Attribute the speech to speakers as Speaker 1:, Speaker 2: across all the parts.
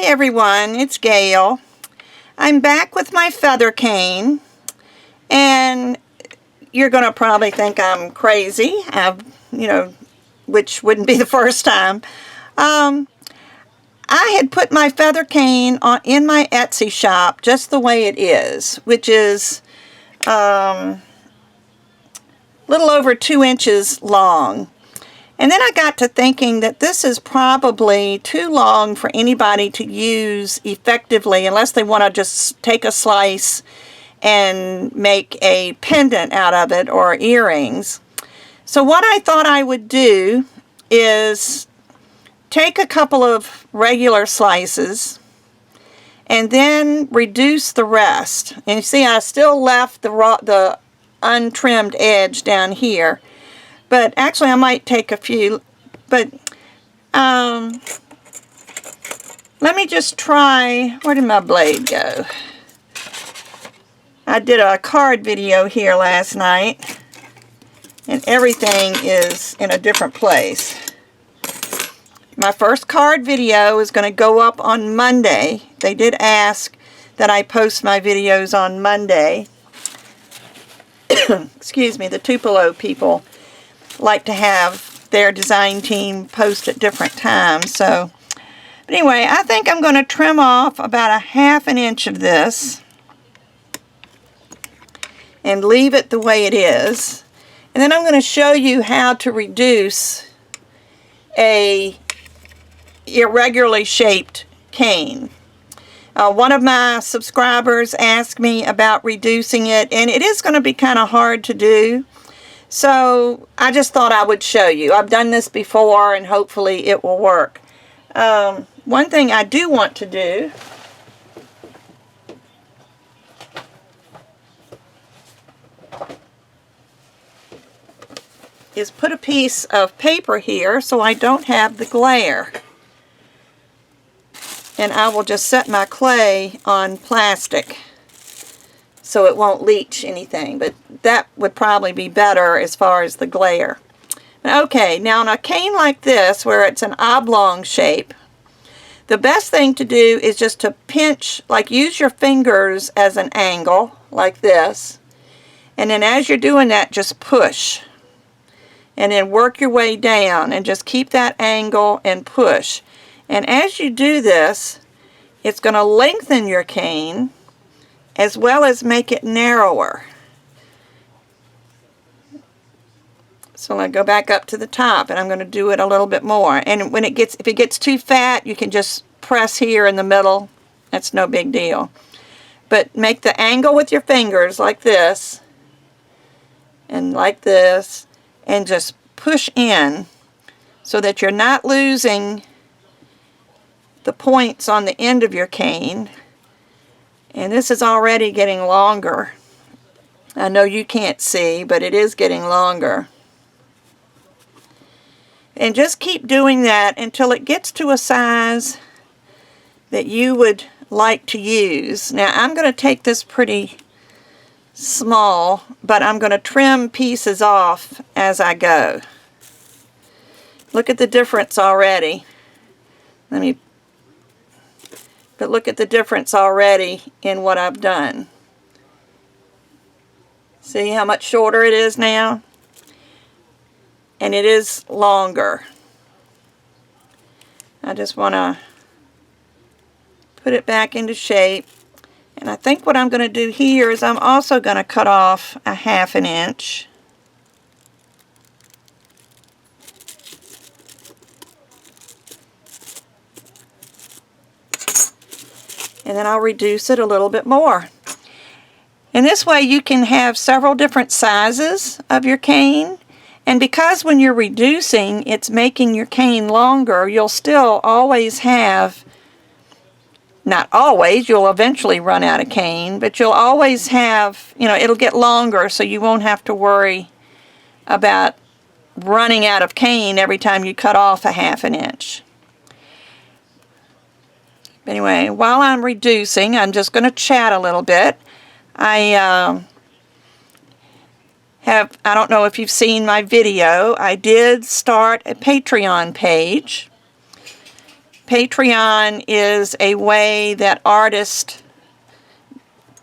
Speaker 1: everyone, it's Gail. I'm back with my feather cane, and you're going to probably think I'm crazy, which wouldn't be the first time. I had put my feather cane in my Etsy shop just the way it is, which is a little over 2 inches long. And then I got to thinking that this is probably too long for anybody to use effectively unless they want to just take a slice and make a pendant out of it or earrings. So what I thought I would do is take a couple of regular slices and then reduce the rest. And you see I still left the untrimmed edge down here. But actually I might take a few, but let me just try. Where did my blade go? I did a card video here last night, and everything is in a different place. My first card video is going to go up on Monday. They did ask that I post my videos on Monday. Excuse me, the Tupelo people like to have their design team post at different times. So, but anyway, I think I'm going to trim off about 1/2 inch of this and leave it the way it is. And then I'm going to show you how to reduce a irregularly shaped cane. One of my subscribers asked me about reducing it, and it is going to be kind of hard to do. So I just thought I would show you. I've done this before and hopefully it will work. One thing I do want to do is put a piece of paper here so I don't have the glare. And I will just set my clay on plastic so it won't leach anything, but that would probably be better as far as the glare. Okay, now on a cane like this, where it's an oblong shape, the best thing to do is just to pinch, like use your fingers as an angle, like this, and then as you're doing that, just push. And then work your way down, and just keep that angle and push. And as you do this, it's going to lengthen your cane, as well as make it narrower. So I'm going to go back up to the top, and I'm going to do it a little bit more. And when if it gets too fat, you can just press here in the middle. That's no big deal. But make the angle with your fingers like this, and like this, and just push in so that you're not losing the points on the end of your cane. And this is already getting longer. I know you can't see, but it is getting longer. And just keep doing that until it gets to a size that you would like to use. Now I'm going to take this pretty small, but I'm going to trim pieces off as I go. Look at the difference already. But look at the difference already in what I've done. See how much shorter it is now? And it is longer. I just want to put it back into shape. And I think what I'm going to do here is I'm also going to cut off 1/2 inch. And then I'll reduce it a little bit more. And this way you can have several different sizes of your cane. And because when you're reducing, it's making your cane longer, you'll still always have, not always, you'll eventually run out of cane, but you'll always have, it'll get longer, so you won't have to worry about running out of cane every time you cut off 1/2 inch. Anyway, while I'm reducing, I'm just going to chat a little bit. I don't know if you've seen my video. I did start a Patreon page. Patreon is a way that artists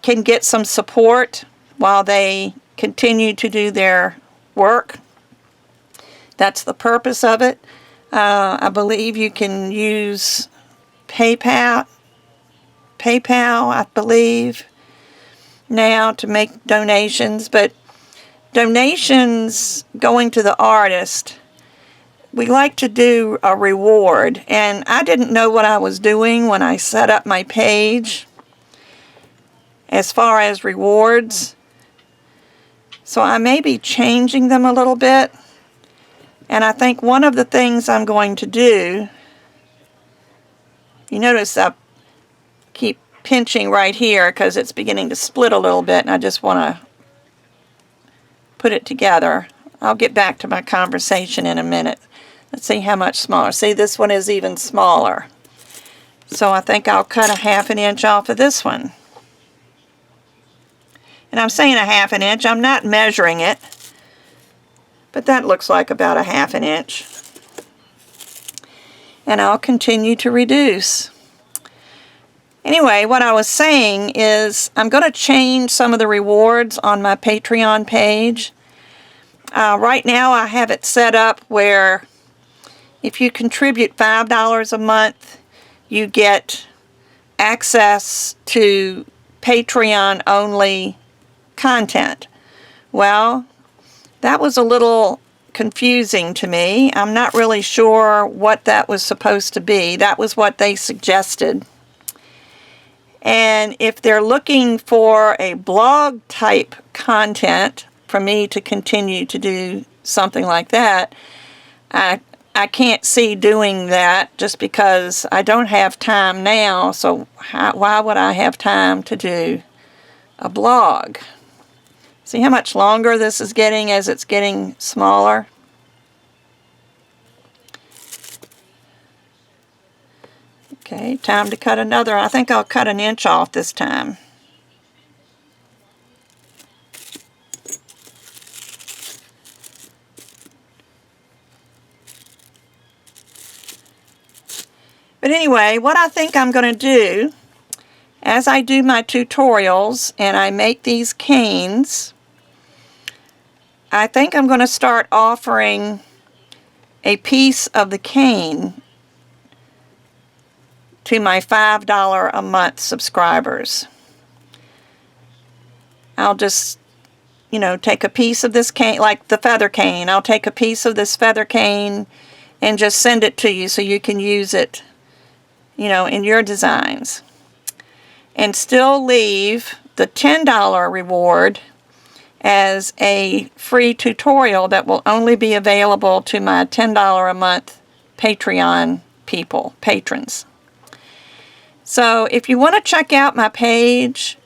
Speaker 1: can get some support while they continue to do their work. That's the purpose of it. I believe you can use PayPal, I believe, now to make donations, but donations going to the artist, we like to do a reward, and I didn't know what I was doing when I set up my page as far as rewards, so I may be changing them a little bit. And I think one of the things I'm going to do, you notice I keep pinching right here because it's beginning to split a little bit, and I just want to put it together. I'll get back to my conversation in a minute. Let's see how much smaller. See, this one is even smaller. So I think I'll cut a 1/2 inch off of this one. And I'm saying a 1/2 inch. I'm not measuring it. But that looks like about a 1/2 inch. And I'll continue to reduce. Anyway, what I was saying is I'm going to change some of the rewards on my Patreon page. Right now I have it set up where if you contribute $5 a month, you get access to Patreon-only content. Well, that was a little confusing to me. I'm not really sure what that was supposed to be. That was what they suggested. And if they're looking for a blog type content for me to continue to do something like that, I can't see doing that just because I don't have time now. So why would I have time to do a blog? See how much longer this is getting as it's getting smaller? Okay, time to cut another. I think I'll cut 1 inch off this time. But anyway, what I think I'm going to do, as I do my tutorials and I make these canes, I think I'm going to start offering a piece of the cane to my $5 a month subscribers. I'll just, take a piece of this cane, like the feather cane. I'll take a piece of this feather cane and just send it to you so you can use it, in your designs. And still leave the $10 reward as a free tutorial that will only be available to my $10 a month Patreon patrons. So if you want to check out my page,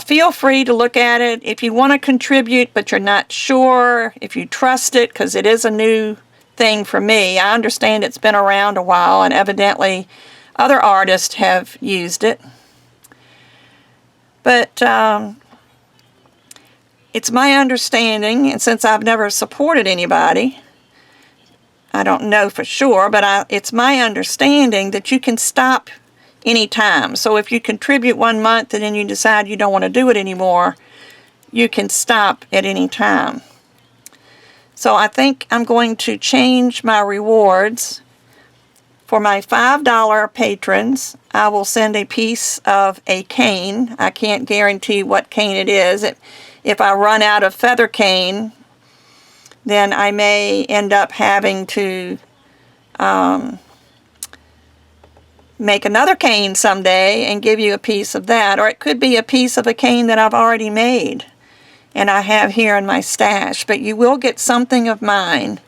Speaker 1: feel free to look at it. If you want to contribute but you're not sure, if you trust it, because it is a new thing for me. I understand it's been around a while and evidently other artists have used it. But it's my understanding, and since I've never supported anybody, I don't know for sure, but it's my understanding that you can stop anytime. So if you contribute 1 month and then you decide you don't want to do it anymore, you can stop at any time. So I think I'm going to change my rewards. For my $5 patrons, I will send a piece of a cane. I can't guarantee what cane it is. If I run out of feather cane, then I may end up having to make another cane someday and give you a piece of that. Or it could be a piece of a cane that I've already made and I have here in my stash. But you will get something of mine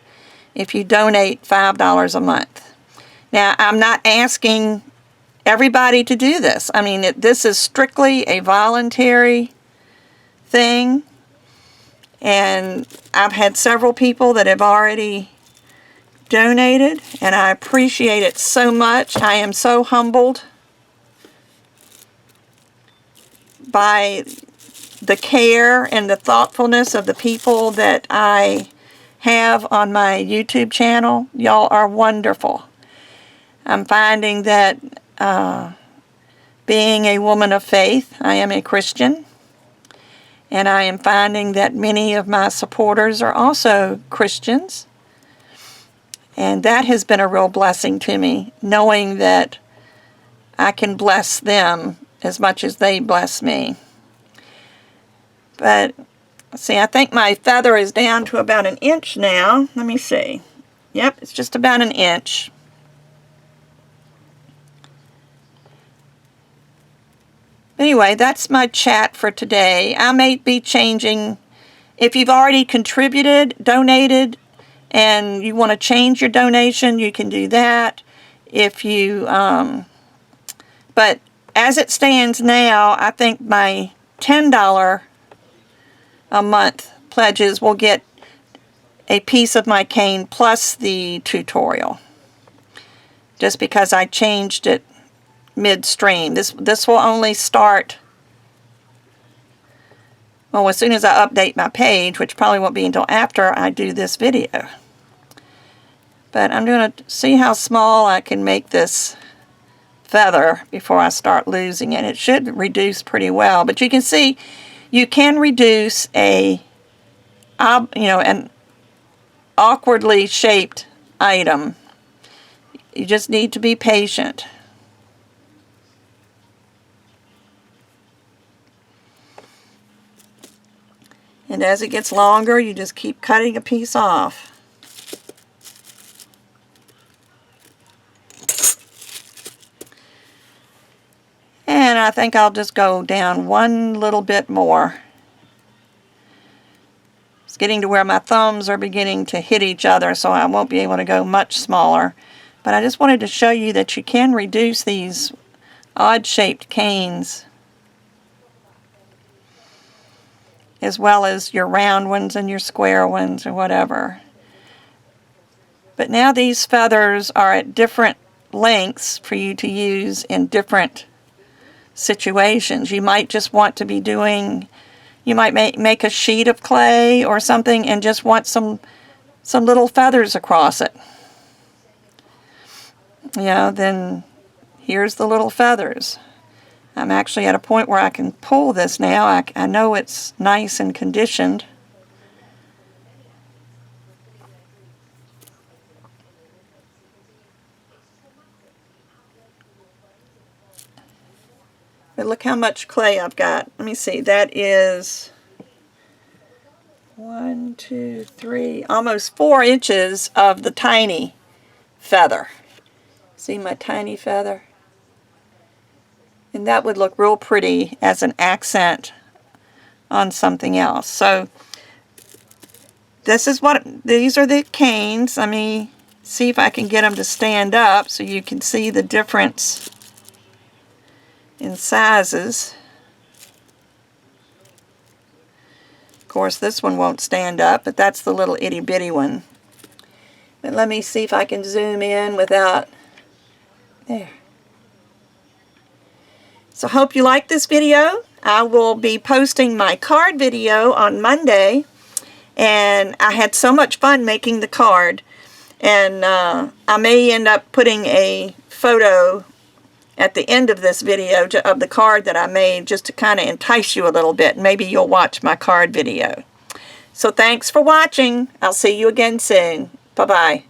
Speaker 1: if you donate $5 a month. Now, I'm not asking everybody to do this. I mean, this is strictly a voluntary thing. And I've had several people that have already donated, and I appreciate it so much. I am so humbled by the care and the thoughtfulness of the people that I have on my YouTube channel. Y'all are wonderful. I'm finding that being a woman of faith, I am a Christian, and I am finding that many of my supporters are also Christians. And that has been a real blessing to me, knowing that I can bless them as much as they bless me. But, see, I think my feather is down to about 1 inch now. Let me see. Yep, it's just about 1 inch. Anyway, that's my chat for today. I may be changing. If you've already contributed, donated, and you want to change your donation, you can do that. If you, but as it stands now, I think my $10 a month pledges will get a piece of my cane plus the tutorial, just because I changed it midstream. This will only start, well, as soon as I update my page, which probably won't be until after I do this video. But I'm going to see how small I can make this feather before I start losing it. It should reduce pretty well, but you can see you can reduce an awkwardly shaped item. You just need to be patient. And as it gets longer, you just keep cutting a piece off. And I think I'll just go down one little bit more. It's getting to where my thumbs are beginning to hit each other, so I won't be able to go much smaller. But I just wanted to show you that you can reduce these odd-shaped canes, as well as your round ones and your square ones or whatever. But now these feathers are at different lengths for you to use in different situations. You might just want to be doing, you might make a sheet of clay or something and just want some little feathers across it. Then here's the little feathers. I'm actually at a point where I can pull this now. I know it's nice and conditioned. But look how much clay I've got. Let me see. That is 1, 2, 3, almost 4 inches of the tiny feather. See my tiny feather? And that would look real pretty as an accent on something else. So these are the canes. Let me see if I can get them to stand up so you can see the difference in sizes. Of course, this one won't stand up, but that's the little itty bitty one. But let me see if I can zoom in without, there. So hope you like this video. I will be posting my card video on Monday, and I had so much fun making the card, and I may end up putting a photo at the end of this video of the card that I made, just to kind of entice you a little bit. Maybe you'll watch my card video. So thanks for watching. I'll see you again soon. Bye-bye.